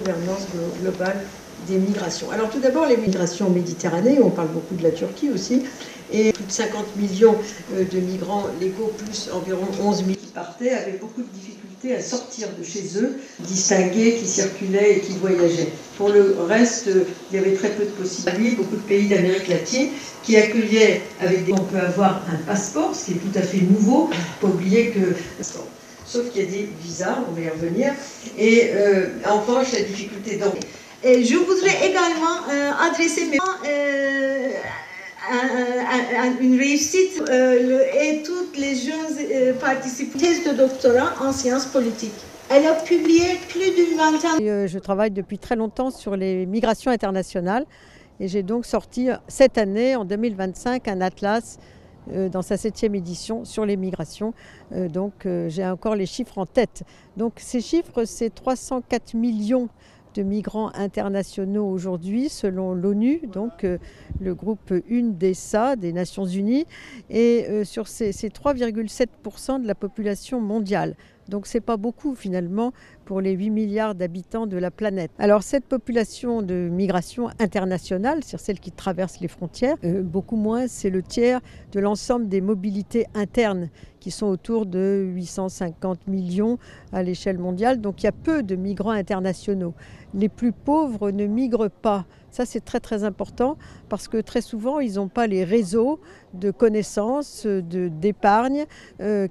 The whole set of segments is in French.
gouvernance globale des migrations. Alors tout d'abord, les migrations en Méditerranée, on parle beaucoup de la Turquie aussi, et plus de 50 millions de migrants légaux, plus environ 11 000 qui partaient, avaient beaucoup de difficultés à sortir de chez eux, distingués, qui circulaient et qui voyageaient. Pour le reste, il y avait très peu de possibilités. Beaucoup de pays d'Amérique latine qui accueillaient avec des... On peut avoir un passeport, ce qui est tout à fait nouveau. Il ne faut pas oublier que... Sauf qu'il y a des visas, on va y revenir. Et en revanche, la difficulté d'entrée. Je voudrais également adresser une réussite et toutes les jeunes participants. Thèse de doctorat en sciences politiques. Elle a publié plus d'une vingtaine. Je travaille depuis très longtemps sur les migrations internationales et j'ai donc sorti cette année, en 2025, un atlas dans sa 7e édition sur les migrations. Donc j'ai encore les chiffres en tête. Donc ces chiffres, c'est 304 millions de migrants internationaux aujourd'hui selon l'ONU, donc le groupe UNDESA des Nations Unies, et sur ces 3,7% de la population mondiale. Donc ce n'est pas beaucoup finalement pour les 8 milliards d'habitants de la planète. Alors cette population de migration internationale, c'est-à-dire celle qui traverse les frontières, beaucoup moins, c'est le tiers de l'ensemble des mobilités internes qui sont autour de 850 millions à l'échelle mondiale. Donc il y a peu de migrants internationaux. Les plus pauvres ne migrent pas. Ça, c'est très très important parce que très souvent, ils n'ont pas les réseaux de connaissances, d'épargne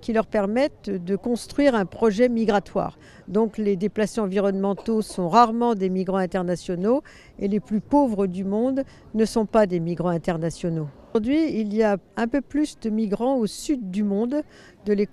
qui leur permettent de construire un projet migratoire. Donc les déplacés environnementaux sont rarement des migrants internationaux et les plus pauvres du monde ne sont pas des migrants internationaux. Aujourd'hui, il y a un peu plus de migrants au sud du monde, de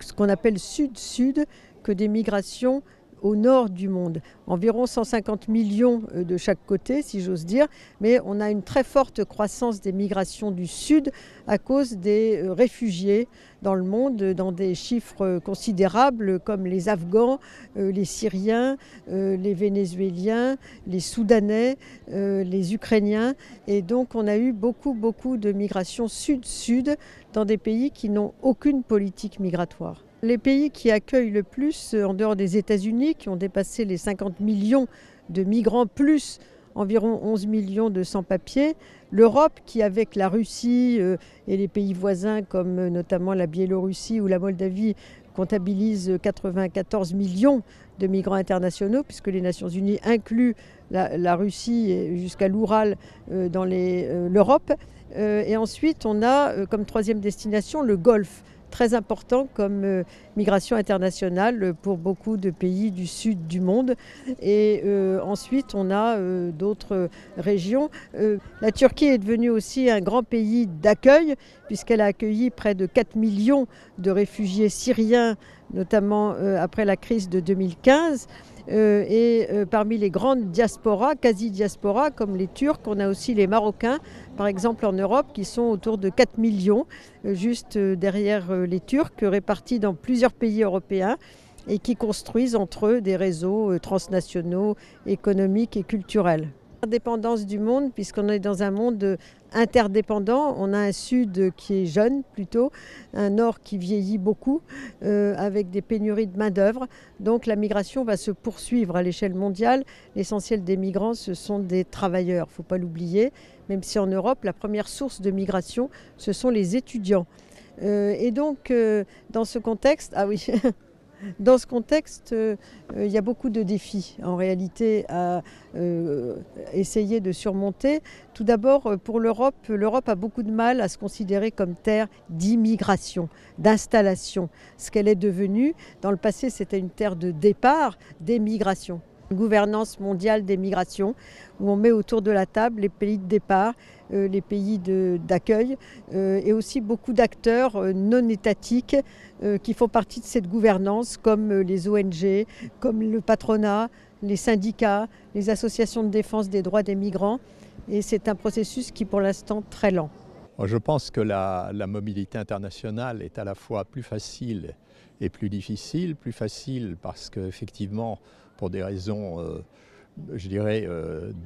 ce qu'on appelle sud-sud, que des migrations au nord du monde. Environ 150 millions de chaque côté, si j'ose dire, mais on a une très forte croissance des migrations du sud à cause des réfugiés dans le monde, dans des chiffres considérables comme les Afghans, les Syriens, les Vénézuéliens, les Soudanais, les Ukrainiens. Et donc on a eu beaucoup de migrations sud-sud dans des pays qui n'ont aucune politique migratoire. Les pays qui accueillent le plus, en dehors des États-Unis, qui ont dépassé les 50 millions de migrants, plus environ 11 millions de sans-papiers, l'Europe qui, avec la Russie et les pays voisins comme notamment la Biélorussie ou la Moldavie, comptabilise 94 millions de migrants internationaux, puisque les Nations Unies incluent la Russie jusqu'à l'Oural dans l'Europe. Et ensuite, on a comme troisième destination le Golfe, très important comme migration internationale pour beaucoup de pays du sud du monde. Et ensuite, on a d'autres régions. La Turquie est devenue aussi un grand pays d'accueil, puisqu'elle a accueilli près de 4 millions de réfugiés syriens, notamment après la crise de 2015. Et parmi les grandes diasporas, quasi-diasporas, comme les Turcs, on a aussi les Marocains, par exemple en Europe, qui sont autour de 4 millions, juste derrière les Turcs, répartis dans plusieurs pays européens et qui construisent entre eux des réseaux transnationaux, économiques et culturels. L'indépendance du monde, puisqu'on est dans un monde interdépendant. On a un sud qui est jeune plutôt, un nord qui vieillit beaucoup, avec des pénuries de main-d'œuvre. Donc la migration va se poursuivre à l'échelle mondiale. L'essentiel des migrants, ce sont des travailleurs, il ne faut pas l'oublier, même si en Europe, la première source de migration, ce sont les étudiants. Et donc, dans ce contexte, dans ce contexte, il y a beaucoup de défis en réalité à essayer de surmonter. Tout d'abord, pour l'Europe, l'Europe a beaucoup de mal à se considérer comme terre d'immigration, d'installation. Ce qu'elle est devenue, dans le passé, c'était une terre de départ, d'émigration. Une gouvernance mondiale des migrations, où on met autour de la table les pays de départ, les pays d'accueil, et aussi beaucoup d'acteurs non étatiques qui font partie de cette gouvernance, comme les ONG, comme le patronat, les syndicats, les associations de défense des droits des migrants. Et c'est un processus qui, pour l'instant, très lent. Je pense que la mobilité internationale est à la fois plus facile et plus difficile. Plus facile parce qu'effectivement, pour des raisons, je dirais,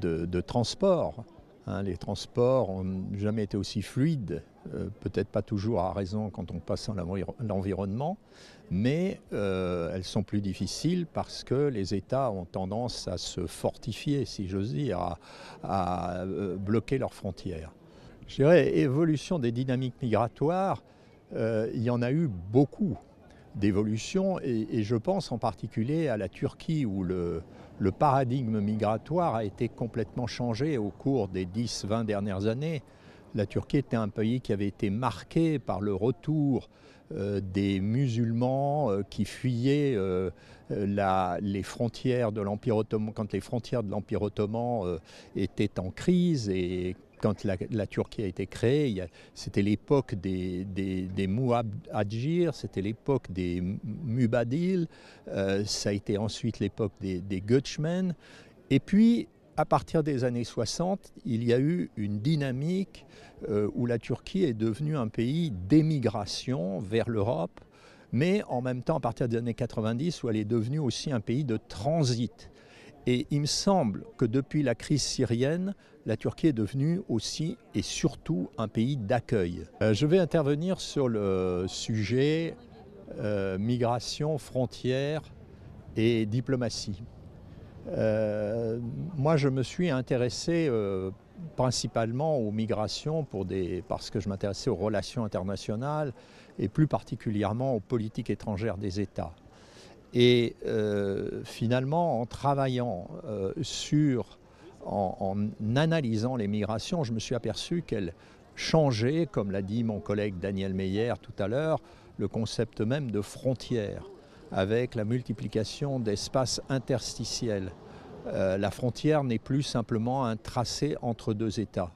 de transport, Les transports n'ont jamais été aussi fluides, peut-être pas toujours à raison quand on passe dans l'environnement, mais elles sont plus difficiles parce que les États ont tendance à se fortifier, si j'ose dire, à bloquer leurs frontières. Je dirais, évolution des dynamiques migratoires, il y en a eu beaucoup d'évolutions et je pense en particulier à la Turquie où le paradigme migratoire a été complètement changé au cours des 10-20 dernières années. La Turquie était un pays qui avait été marqué par le retour des musulmans qui fuyaient les frontières de l'Empire ottoman, quand les frontières de l'Empire ottoman étaient en crise et quand la Turquie a été créée, c'était l'époque des Muhadjir, c'était l'époque des Mubadil, ça a été ensuite l'époque des Göçmen. Et puis, à partir des années 60, il y a eu une dynamique où la Turquie est devenue un pays d'émigration vers l'Europe, mais en même temps, à partir des années 90, où elle est devenue aussi un pays de transit. Et il me semble que depuis la crise syrienne, la Turquie est devenue aussi et surtout un pays d'accueil. Je vais intervenir sur le sujet migration, frontières et diplomatie. Moi, je me suis intéressé principalement aux migrations parce que je m'intéressais aux relations internationales et plus particulièrement aux politiques étrangères des États. Et finalement, en travaillant en analysant les migrations, je me suis aperçu qu'elles changeaient, comme l'a dit mon collègue Daniel Meyer tout à l'heure, le concept même de frontière, avec la multiplication d'espaces interstitiels. La frontière n'est plus simplement un tracé entre deux États.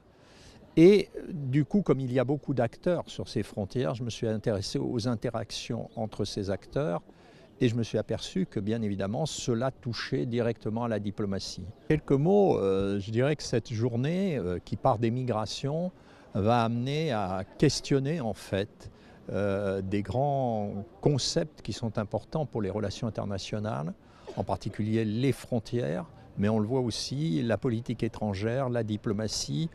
Et du coup, comme il y a beaucoup d'acteurs sur ces frontières, je me suis intéressé aux interactions entre ces acteurs. Et je me suis aperçu que, bien évidemment, cela touchait directement à la diplomatie. Quelques mots, je dirais que cette journée qui part des migrations va amener à questionner, en fait, des grands concepts qui sont importants pour les relations internationales, en particulier les frontières, mais on le voit aussi, la politique étrangère, la diplomatie.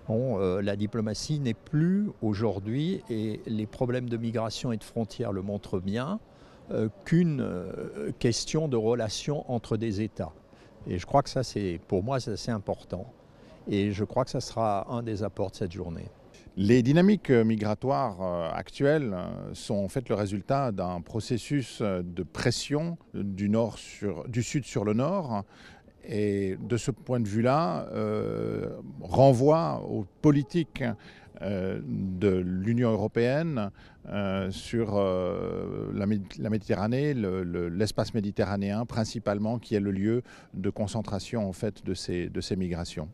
La diplomatie n'est plus aujourd'hui, et les problèmes de migration et de frontières le montrent bien, qu'une question de relation entre des États. Et je crois que ça, pour moi, c'est assez important. Et je crois que ça sera un des apports de cette journée. Les dynamiques migratoires actuelles sont en fait le résultat d'un processus de pression du sud sur le nord. Et de ce point de vue-là, renvoie aux politiques de l'Union européenne sur la Méditerranée, l'espace méditerranéen principalement, qui est le lieu de concentration en fait de ces migrations.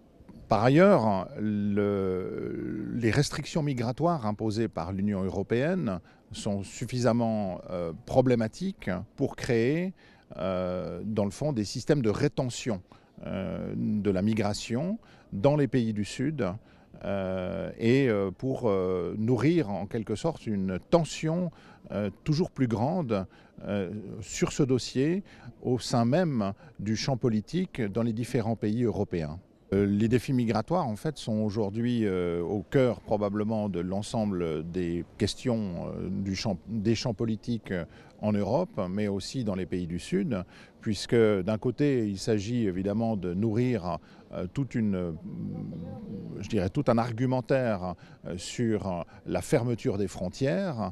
Par ailleurs, les restrictions migratoires imposées par l'Union européenne sont suffisamment problématiques pour créer dans le fond des systèmes de rétention de la migration dans les pays du Sud et pour nourrir en quelque sorte une tension toujours plus grande sur ce dossier au sein même du champ politique dans les différents pays européens. Les défis migratoires, en fait, sont aujourd'hui au cœur probablement de l'ensemble des questions des champs politiques en Europe, mais aussi dans les pays du Sud, puisque d'un côté, il s'agit évidemment de nourrir tout un argumentaire sur la fermeture des frontières.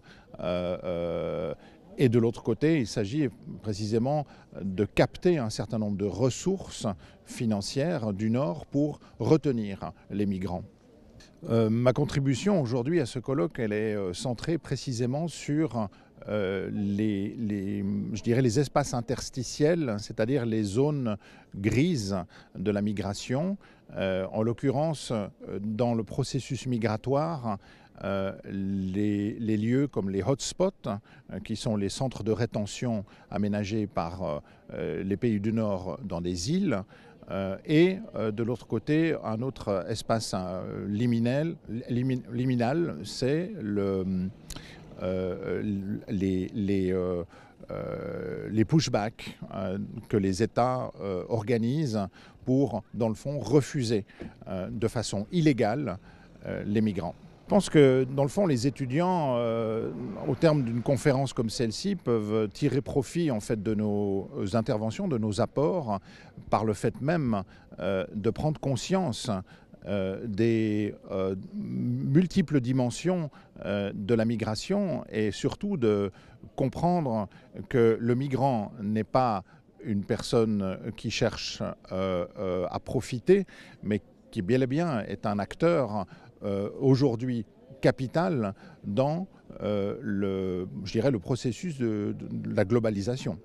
Et de l'autre côté, il s'agit précisément de capter un certain nombre de ressources financières du Nord pour retenir les migrants. Ma contribution aujourd'hui à ce colloque, elle est centrée précisément sur les espaces interstitiels, c'est-à-dire les zones grises de la migration. En l'occurrence, dans le processus migratoire, les lieux comme les hotspots, qui sont les centres de rétention aménagés par les pays du Nord dans des îles, et de l'autre côté, un autre espace liminal, c'est les pushbacks que les États organisent pour, dans le fond, refuser de façon illégale les migrants. Je pense que, dans le fond, les étudiants, au terme d'une conférence comme celle-ci, peuvent tirer profit en fait, de nos interventions, de nos apports, par le fait même de prendre conscience des multiples dimensions de la migration et surtout de comprendre que le migrant n'est pas une personne qui cherche à profiter, mais qui bel et bien est un acteur aujourd'hui capital dans je dirais, le processus de la globalisation.